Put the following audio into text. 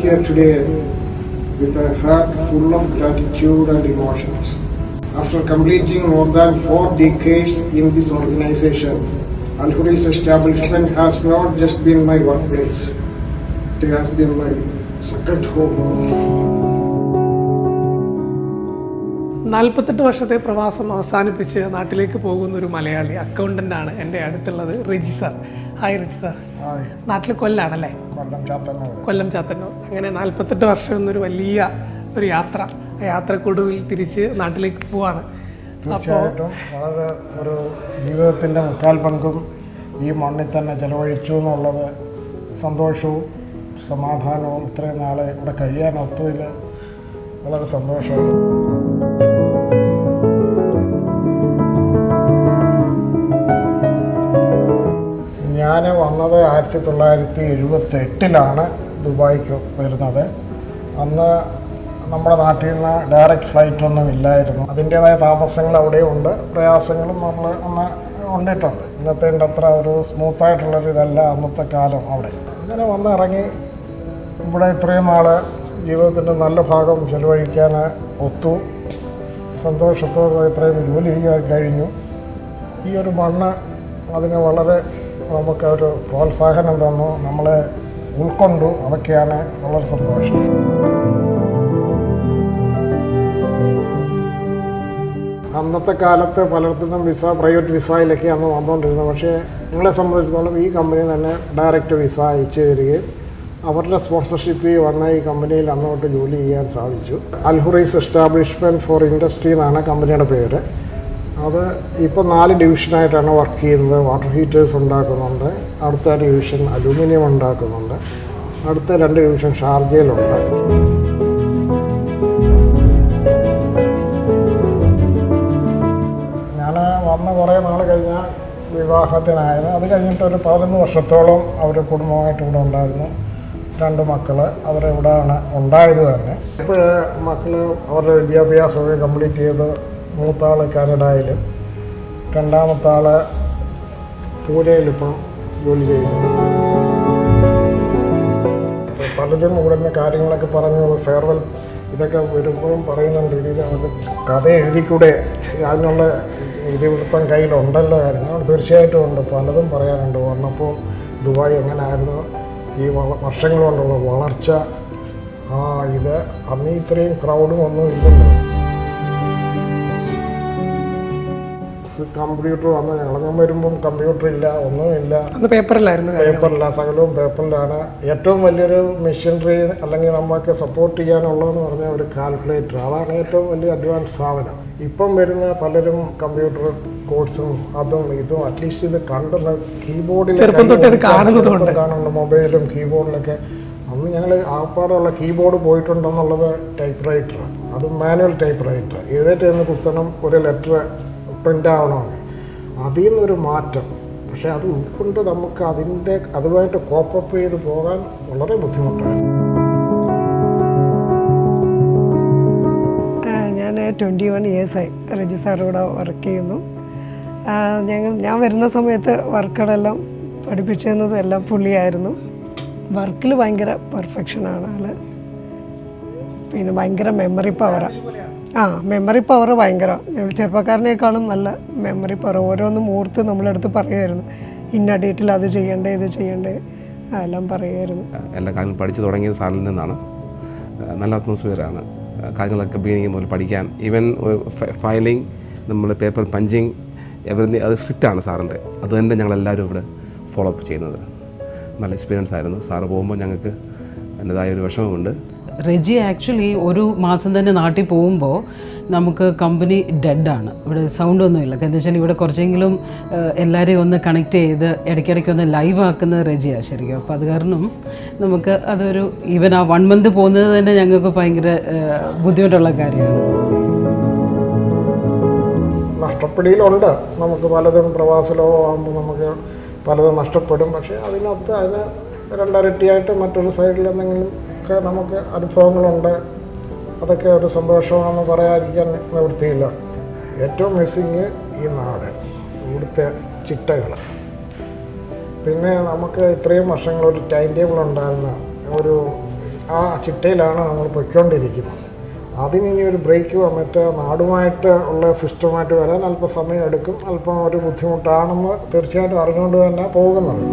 here today with a heart full of gratitude and emotions. After completing more than 4 decades in this organization, Al Hurai's establishment has not just been my workplace, it has been my second home. 48 വർഷത്തെ പ്രവാസം അവസാനിപ്പിച്ച് നാട്ടിലേക്ക് പോകുന്ന ഒരു മലയാളി അക്കൗണ്ടൻ്റാണ് എൻ്റെ അടുത്തുള്ളത്, Reji sir. Hi Reji sir. നാട്ടിൽ കൊല്ലാണല്ലേ? കൊല്ലം ചാത്തന്നൂർ. അങ്ങനെ 48 വർഷം എന്നൊരു വലിയ ഒരു യാത്ര, ആ യാത്രക്കൊടുവിൽ തിരിച്ച് നാട്ടിലേക്ക് പോവാണ്. തീർച്ചയായിട്ടും വളരെ ഒരു ജീവിതത്തിൻ്റെ മുക്കാൽ പങ്കും ഈ മണ്ണിൽ തന്നെ ചെലവഴിച്ചു എന്നുള്ളത് സന്തോഷവും സമാധാനവും ഇത്രയും നാളെ ഇവിടെ കഴിയാനൊത്തതിൽ വളരെ സന്തോഷമാണ്. ഞാൻ വന്നത് 1978 ദുബായിക്ക് വരുന്നത്. അന്ന് നമ്മുടെ നാട്ടിൽ നിന്ന് ഡയറക്റ്റ് ഫ്ലൈറ്റ് ഒന്നും ഇല്ലായിരുന്നു. അതിൻ്റേതായ താമസങ്ങൾ അവിടെയും ഉണ്ട്, പ്രയാസങ്ങളും നമ്മൾ അന്ന് ഉണ്ടിട്ടുണ്ട്. ഇന്നത്തെ അത്ര ഒരു സ്മൂത്തായിട്ടുള്ളൊരു ഇതല്ല അന്നത്തെ കാലം അവിടെ. അങ്ങനെ വന്നിറങ്ങി ഇവിടെ ഇത്രയും നാൾ ജീവിതത്തിൻ്റെ നല്ല ഭാഗം ചെലവഴിക്കാൻ ഒത്തു. സന്തോഷത്തോടെ ഇത്രയും ജോലി ചെയ്യാൻ കഴിഞ്ഞു. ഈ ഒരു മണ്ണ് അതിന് വളരെ നമുക്കൊരു പ്രോത്സാഹനം തന്നു, നമ്മളെ ഉൾക്കൊണ്ടു. അതൊക്കെയാണ് വളരെ സന്തോഷം. അന്നത്തെ കാലത്ത് പലയിടത്തുനിന്നും പ്രൈവറ്റ് വിസയിലൊക്കെ അന്ന് വന്നുകൊണ്ടിരുന്നത്. പക്ഷേ ഞങ്ങളെ സംബന്ധിച്ചിടത്തോളം ഈ കമ്പനി തന്നെ ഡയറക്റ്റ് വിസ അയച്ചു തരികയും അവരുടെ സ്പോൺസർഷിപ്പിൽ വന്ന ഈ കമ്പനിയിൽ അന്നോട്ട് ജോലി ചെയ്യാൻ സാധിച്ചു. അൽ ഹുറൈസ് എസ്റ്റാബ്ലിഷ്മെൻറ്റ് ഫോർ ഇൻഡസ്ട്രി എന്നാണ് കമ്പനിയുടെ പേര്. അത് ഇപ്പോൾ 4 ഡിവിഷനായിട്ടാണ് വർക്ക് ചെയ്യുന്നത്. വാട്ടർ ഹീറ്റേഴ്സ് ഉണ്ടാക്കുന്നുണ്ട്, അടുത്ത ഡിവിഷൻ അലൂമിനിയം ഉണ്ടാക്കുന്നുണ്ട്, അടുത്ത 2 ഡിവിഷൻ ഷാർജയിലുണ്ട്. ഞാൻ വന്ന കുറേ നാൾ കഴിഞ്ഞാൽ വിവാഹത്തിനായത്. അത് കഴിഞ്ഞിട്ടൊരു 11 വർഷത്തോളം അവർ കുടുംബമായിട്ട് ഇവിടെ ഉണ്ടായിരുന്നു. 2 മക്കൾ അവരിവിടെയാണ് ഉണ്ടായത് തന്നെ. ഇപ്പോൾ മക്കൾ അവരുടെ വിദ്യാഭ്യാസമൊക്കെ കംപ്ലീറ്റ് ചെയ്ത്, മൂത്താൾ കാനഡയിലും രണ്ടാമത്തെ ആൾ പൂനെയിലിപ്പം ജോലി ചെയ്യുന്നു. പലരും ഇവിടെ നിന്ന് കാര്യങ്ങളൊക്കെ പറഞ്ഞു, ഫെയർവെൽ ഇതൊക്കെ വരുമ്പോഴും പറയുന്നുണ്ട്, ഇതിൽ അവർക്ക് കഥ എഴുതിക്കൂടെ, അതിനുള്ള ഇതിവൃത്തം കയ്യിലുണ്ടല്ലോ കാര്യങ്ങൾ. തീർച്ചയായിട്ടും ഉണ്ട്, പലതും പറയാനുണ്ട്. വന്നപ്പോൾ ദുബായ് എങ്ങനെയായിരുന്നു, ഈ വർഷങ്ങൾ കൊണ്ടുള്ള വളർച്ച, ഇത് അന്ന് ഇത്രയും ക്രൗഡും ഒന്നും ഇല്ലല്ലോ. കമ്പ്യൂട്ടർ വന്ന് ഞങ്ങളങ്ങും വരുമ്പം കമ്പ്യൂട്ടർ ഇല്ല, ഒന്നുമില്ല, പേപ്പറില്ല, സകലവും പേപ്പറിലാണ്. ഏറ്റവും വലിയൊരു മെഷീനറി അല്ലെങ്കിൽ നമുക്ക് സപ്പോർട്ട് ചെയ്യാനുള്ളതെന്ന് പറഞ്ഞാൽ ഒരു കാൽക്കുലേറ്റർ. അതാണ് ഏറ്റവും വലിയ അഡ്വാൻസ് സാധനം. ഇപ്പം വരുന്ന പലരും കമ്പ്യൂട്ടർ കോഴ്സും അതും ഇതും അറ്റ്ലീസ്റ്റ് ഇത് കണ്ടുന്ന കീബോർഡിൽ കാണുന്നുണ്ട്, മൊബൈലും കീബോർഡിലൊക്കെ. അന്ന് ഞങ്ങൾ ആപ്പാടുള്ള കീബോർഡ് പോയിട്ടുണ്ടെന്നുള്ളത് ടൈപ്പ് റൈറ്റർ, അതും മാനുവൽ ടൈപ്പ് റൈറ്റർ. എഴുന്നേറ്റ് നിന്ന് കുത്തണം, ഒരു ലെറ്റർ പ്രിൻ്റ് ആവണമെന്ന്. അതിൽ നിന്നൊരു മാറ്റം. പക്ഷേ അത് ഉൾക്കൊണ്ട് നമുക്ക് അതുമായിട്ട് കോപ്പപ്പ് ചെയ്ത് പോകാൻ വളരെ ബുദ്ധിമുട്ടായിരുന്നു. ഞാൻ 21 ഇയേഴ്സായി റെജി സാറിവിടെ വർക്ക് ചെയ്യുന്നു. ഞാൻ വരുന്ന സമയത്ത് വർക്കുകളെല്ലാം പഠിപ്പിച്ചിരുന്നതും എല്ലാം പുള്ളിയായിരുന്നു. വർക്കിൽ ഭയങ്കര പെർഫെക്ഷനാണ് ആൾ. പിന്നെ ഭയങ്കര മെമ്മറി പവറാണ്. മെമ്മറി പവർ ഭയങ്കര. ചെറുപ്പക്കാരനേക്കാളും നല്ല മെമ്മറി പവർ. ഓരോന്നും ഓർത്ത് നമ്മളെടുത്ത് പറയുമായിരുന്നു, ഇന്ന ഡേറ്റിൽ അത് ചെയ്യണ്ടേ, ഇത് ചെയ്യണ്ടേ, എല്ലാം പറയുമായിരുന്നു. എല്ലാ കാര്യങ്ങളും പഠിച്ചു തുടങ്ങിയത് സാറിൽ നിന്നാണ്. നല്ല അറ്റ്മോസ്ഫിയറാണ്. കാര്യങ്ങളൊക്കെ ബിഗിനിങ് മുതൽ പഠിക്കാൻ. ഈവൻ ഫയലിംഗ്, നമ്മൾ പേപ്പർ പഞ്ചിങ്, എവറി അത് സ്ട്രിക്റ്റാണ് സാറിൻ്റെ. അത് തന്നെ ഞങ്ങളെല്ലാവരും ഇവിടെ ഫോളോ അപ്പ് ചെയ്യുന്നത്. നല്ല എക്സ്പീരിയൻസ് ആയിരുന്നു. സാറ് പോകുമ്പോൾ ഞങ്ങൾക്ക് അതിൻ്റെതായ ഒരു വിഷമമുണ്ട്. റെജി ആക്ച്വലി ഒരു മാസം തന്നെ നാട്ടിൽ പോകുമ്പോൾ നമുക്ക് കമ്പനി ഡെഡാണ്. ഇവിടെ സൗണ്ടൊന്നുമില്ല. എന്താ വെച്ചാൽ ഇവിടെ കുറച്ചെങ്കിലും എല്ലാവരെയും ഒന്ന് കണക്ട് ചെയ്ത് ഇടയ്ക്കിടയ്ക്ക് ഒന്ന് ലൈവ് ആക്കുന്നത് റെജിയാണ് ശരിക്കും. അപ്പോൾ അത് കാരണം നമുക്ക് അതൊരു ഈവൻ ആ 1 മന്ത് പോകുന്നത് തന്നെ ഞങ്ങൾക്ക് ഭയങ്കര ബുദ്ധിമുട്ടുള്ള കാര്യമാണ്. നഷ്ടപ്പെടലുണ്ട്. നമുക്ക് പലതും പ്രവാസലോ ആകുമ്പോൾ നമുക്ക് പലതും നഷ്ടപ്പെടും. പക്ഷേ അതിന് 2 ഇരട്ടിയായിട്ട് മറ്റൊരു സൈഡിൽ എന്തെങ്കിലും ഒക്കെ നമുക്ക് അനുഭവങ്ങളുണ്ട്. അതൊക്കെ ഒരു സന്തോഷമാണെന്ന് പറയാതിരിക്കാൻ നിവൃത്തിയില്ല. ഏറ്റവും മിസ്സിങ് ഈ നാട്, ഇവിടുത്തെ ചിട്ടകൾ. പിന്നെ നമുക്ക് ഇത്രയും വർഷങ്ങൾ ഒരു ടൈം ടേബിൾ ഉണ്ടായിരുന്ന, ഒരു ആ ചിട്ടയിലാണ് നമ്മൾ പൊയ്ക്കൊണ്ടിരിക്കുന്നത്. അതിനി ഒരു ബ്രേക്ക് വന്നിട്ട് നാടുമായിട്ട് ഉള്ള സിസ്റ്റമായിട്ട് വരാൻ അല്പം സമയം എടുക്കും, അല്പം ഒരു ബുദ്ധിമുട്ടാണെന്ന് തീർച്ചയായിട്ടും അറിഞ്ഞുകൊണ്ട് തന്നെ പോകുന്നത്.